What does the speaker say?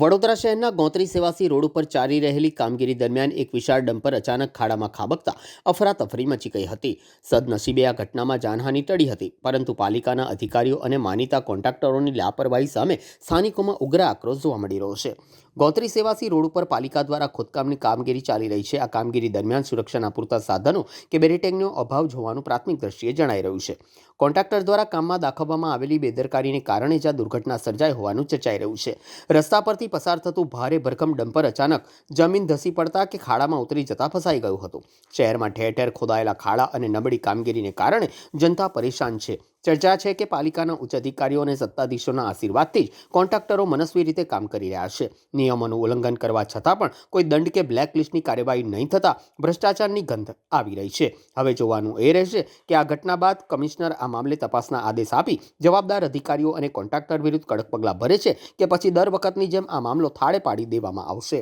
વડોદરા શહેરના ગોત્રી સેવાસી રોડ ઉપર ચાલી રહેલી કામગીરી દરમિયાન એક વિશાળ ડમ્પર અચાનક ખાડામાં ખાબકતા અફરાતફરી મચી ગઈ હતી। સદનસીબે આ ઘટનામાં જાનહાનિ ટળી હતી, પરંતુ પાલિકાના અધિકારીઓ અને માનીતા કોન્ટ્રાક્ટરોની લાપરવાહી સામે સ્થાનિકોમાં ઉગ્ર આક્રોશ જોવા મળી રહ્યો છે। ગોત્રી સેવાસી રોડ ઉપર પાલિકા દ્વારા ખોદકામની કામગીરી ચાલી રહી છે। આ કામગીરી દરમિયાન સુરક્ષાના પૂરતા સાધનો કે બેરીકેડનો અભાવ જોવાનું પ્રાથમિક દ્રષ્ટિએ જણાઈ રહ્યું છે। કોન્ટ્રાક્ટર દ્વારા કામમાં દાખવવામાં આવેલી બેદરકારીને કારણે જ આ દુર્ઘટના સર્જાઈ હોવાનું ચર્ચાઈ રહ્યું છે। રસ્તા પરથી પસાર થતું ભારે ભરખમ ડમ્પર અચાનક જમીન ધસી પડતા કે ખાડામાં ઉતરી જતા ફસાઈ ગયું હતું। શહેરમાં ઠેર ઠેર ખોદાયેલા ખાડા અને નબળી કામગીરીને કારણે જનતા પરેશાન છે। ચર્ચા છે કે પાલિકાના ઉચ્ચ અધિકારીઓ અને સત્તાધીશોના આશીર્વાદથી જ કોન્ટ્રાક્ટરો મનસ્વી રીતે કામ કરી રહ્યા છે। નિયમોનું ઉલ્લંઘન કરવા છતાં પણ કોઈ દંડ કે બ્લેકલિસ્ટની કાર્યવાહી નહીં થતાં ભ્રષ્ટાચારની ગંધ આવી રહી છે। હવે જોવાનું એ રહેશે કે આ ઘટના બાદ કમિશનર આ મામલે તપાસના આદેશ આપી જવાબદાર અધિકારીઓ અને કોન્ટ્રાક્ટર વિરુદ્ધ કડક પગલાં ભરે છે કે પછી દર વખતની જેમ આ મામલો થાળે પાડી દેવામાં આવશે।